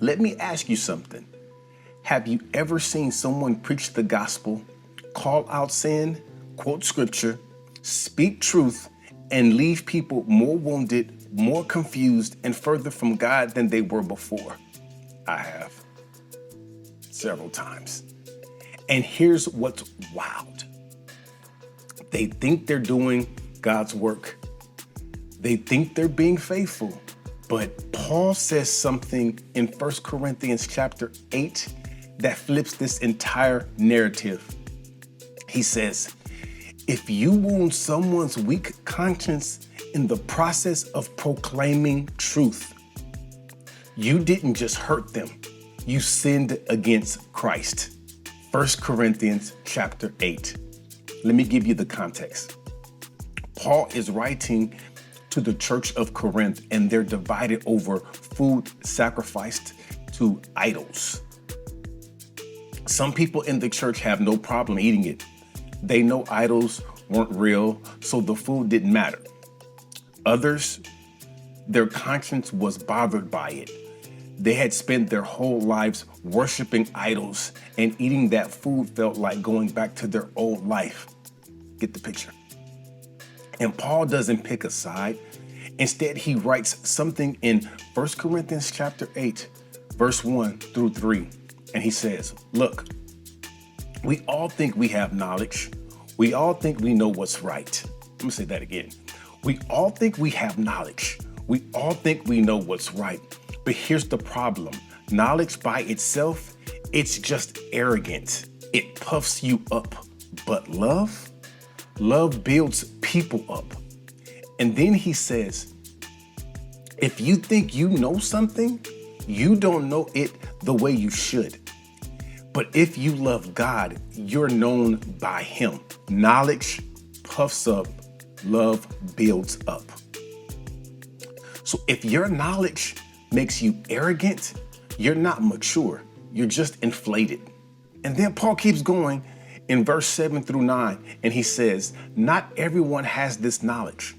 Let me ask you something. Have you ever seen someone preach the gospel, call out sin, quote scripture, speak truth, and leave people more wounded, more confused, and further from God than they were before? I have. Several times. And here's what's wild. They think they're doing God's work. They think they're being faithful. But Paul says something in 1 Corinthians chapter 8 that flips this entire narrative. He says, if you wound someone's weak conscience in the process of proclaiming truth, you didn't just hurt them, you sinned against Christ. 1 Corinthians chapter 8. Let me give you the context. Paul is writing to the church of Corinth, and they're divided over food sacrificed to idols. Some people in the church have no problem eating it. They know idols weren't real, so the food didn't matter. Others, their conscience was bothered by it. They had spent their whole lives worshiping idols, and eating that food felt like going back to their old life. Get the picture. And Paul doesn't pick a side. Instead, he writes something in 1 Corinthians chapter 8, verse 1 through 3. And he says, look, we all think we have knowledge. We all think we know what's right. Let me say that again. We all think we have knowledge. We all think we know what's right. But here's the problem. Knowledge by itself, it's just arrogant. It puffs you up. But love builds people up. And then he says, if you think you know something, you don't know it the way you should. But if you love God, you're known by him. Knowledge puffs up, love builds up. So if your knowledge makes you arrogant, you're not mature. You're just inflated. And then Paul keeps going in verse 7 through 9, and he says, not everyone has this knowledge.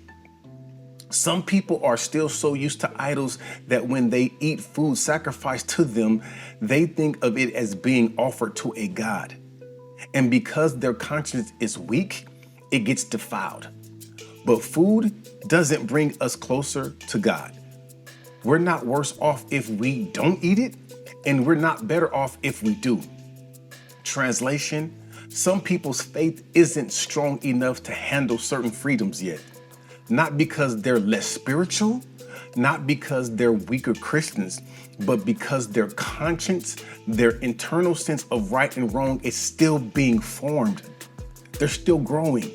Some people are still so used to idols that when they eat food sacrificed to them, they think of it as being offered to a god. And because their conscience is weak, it gets defiled. But food doesn't bring us closer to God. We're not worse off if we don't eat it, and we're not better off if we do. Translation, some people's faith isn't strong enough to handle certain freedoms yet. Not because they're less spiritual, not because they're weaker Christians, but because their conscience, their internal sense of right and wrong is still being formed. They're still growing.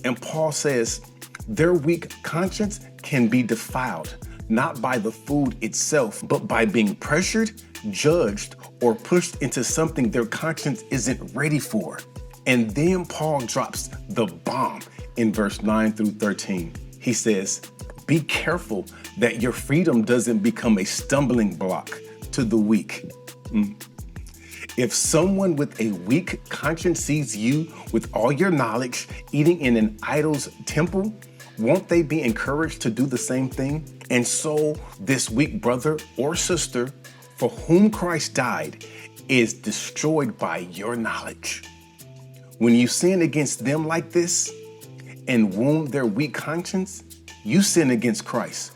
And Paul says their weak conscience can be defiled, not by the food itself, but by being pressured, judged, or pushed into something their conscience isn't ready for. And then Paul drops the bomb in verse 9 through 13. He says, be careful that your freedom doesn't become a stumbling block to the weak. If someone with a weak conscience sees you with all your knowledge eating in an idol's temple, won't they be encouraged to do the same thing? And so this weak brother or sister for whom Christ died is destroyed by your knowledge. When you sin against them like this and wound their weak conscience, you sin against Christ.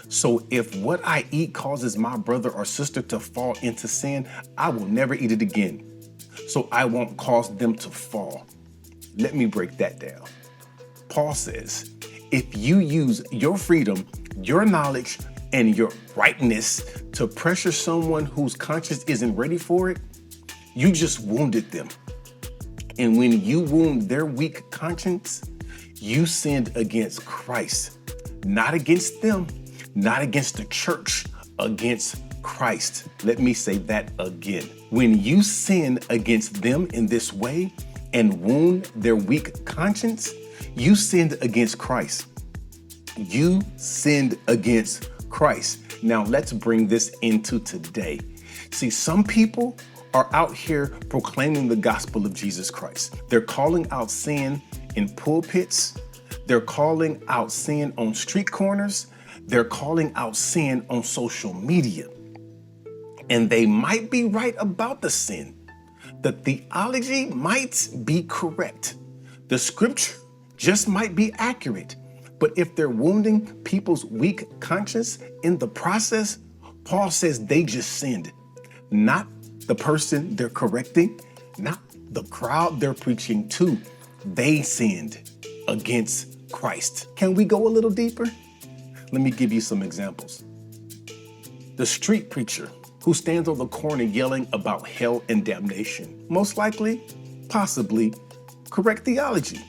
So if what I eat causes my brother or sister to fall into sin, I will never eat it again. So I won't cause them to fall. Let me break that down. Paul says, if you use your freedom, your knowledge, and your rightness to pressure someone whose conscience isn't ready for it, you just wounded them. And when you wound their weak conscience, you sinned against Christ, not against them, not against the church, against Christ. Let me say that again. When you sin against them in this way and wound their weak conscience, you sinned against Christ. You sinned against Christ. Now let's bring this into today. See, some people are out here proclaiming the gospel of Jesus Christ. They're calling out sin in pulpits. They're calling out sin on street corners. They're calling out sin on social media. And they might be right about the sin. The theology might be correct. The scripture just might be accurate. But if they're wounding people's weak conscience in the process, Paul says they just sinned. Not the person they're correcting, not the crowd they're preaching to. They sinned against Christ. Can we go a little deeper? Let me give you some examples. The street preacher who stands on the corner yelling about hell and damnation, most likely, possibly, correct theology,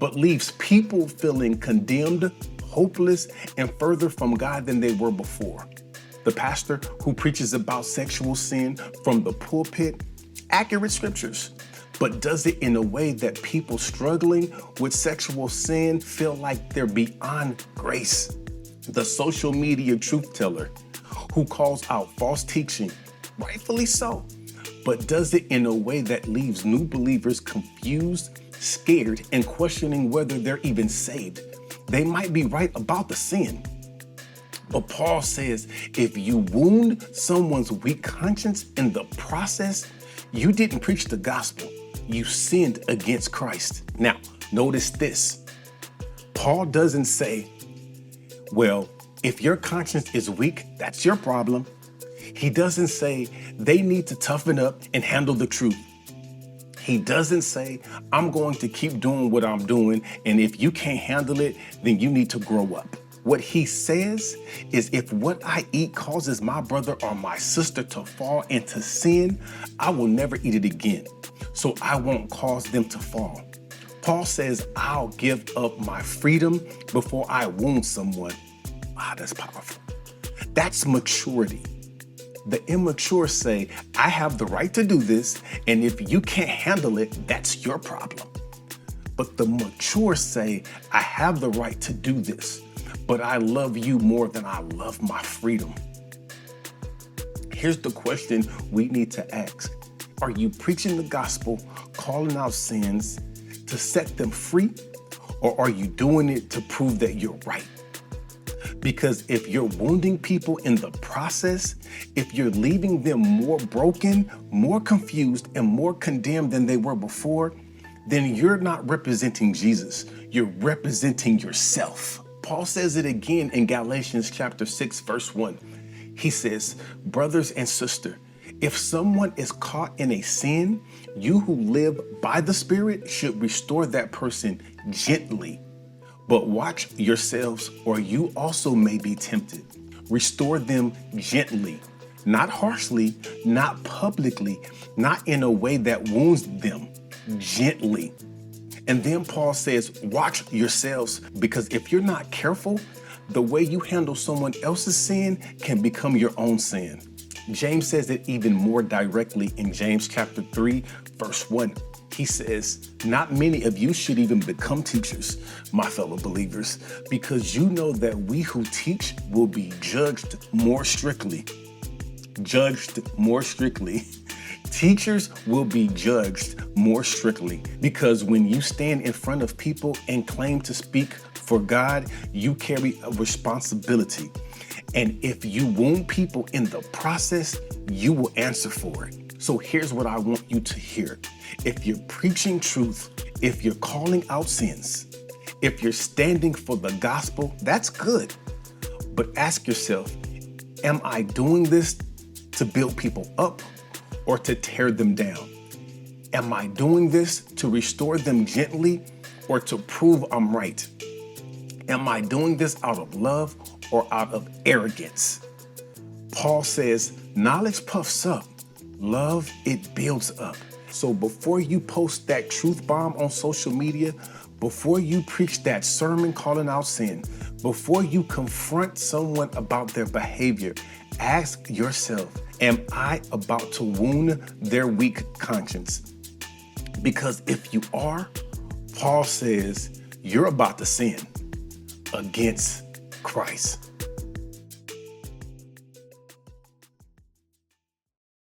but leaves people feeling condemned, hopeless, and further from God than they were before. The pastor who preaches about sexual sin from the pulpit, accurate scriptures, but does it in a way that people struggling with sexual sin feel like they're beyond grace. The social media truth teller who calls out false teaching, rightfully so, but does it in a way that leaves new believers confused, scared, and questioning whether they're even saved. They might be right about the sin. But Paul says, if you wound someone's weak conscience in the process, you didn't preach the gospel. You sinned against Christ. Now, notice this. Paul doesn't say, well, if your conscience is weak, that's your problem. He doesn't say they need to toughen up and handle the truth. He doesn't say, I'm going to keep doing what I'm doing, and if you can't handle it, then you need to grow up. What he says is, if what I eat causes my brother or my sister to fall into sin, I will never eat it again, so I won't cause them to fall. Paul says, I'll give up my freedom before I wound someone. Wow, that's powerful. That's maturity. The immature say, I have the right to do this, and if you can't handle it, that's your problem. But the mature say, I have the right to do this, but I love you more than I love my freedom. Here's the question we need to ask. Are you preaching the gospel, calling out sins to set them free, or are you doing it to prove that you're right? Because if you're wounding people in the process, if you're leaving them more broken, more confused, and more condemned than they were before, then you're not representing Jesus. You're representing yourself. Paul says it again in Galatians chapter 6, verse 1. He says, brothers and sisters, if someone is caught in a sin, you who live by the Spirit should restore that person gently. But watch yourselves, or you also may be tempted. Restore them gently, not harshly, not publicly, not in a way that wounds them, gently. And then Paul says, watch yourselves, because if you're not careful, the way you handle someone else's sin can become your own sin. James says it even more directly in James chapter 3, verse 1. He says, not many of you should even become teachers, my fellow believers, because you know that we who teach will be judged more strictly. Judged more strictly. Teachers will be judged more strictly, because when you stand in front of people and claim to speak for God, you carry a responsibility. And if you wound people in the process, you will answer for it. So here's what I want you to hear. If you're preaching truth, if you're calling out sins, if you're standing for the gospel, that's good. But ask yourself, am I doing this to build people up or to tear them down? Am I doing this to restore them gently or to prove I'm right? Am I doing this out of love or out of arrogance? Paul says, knowledge puffs up. Love, it builds up. So before you post that truth bomb on social media, before you preach that sermon calling out sin, before you confront someone about their behavior, ask yourself, am I about to wound their weak conscience? Because if you are, Paul says, you're about to sin against Christ.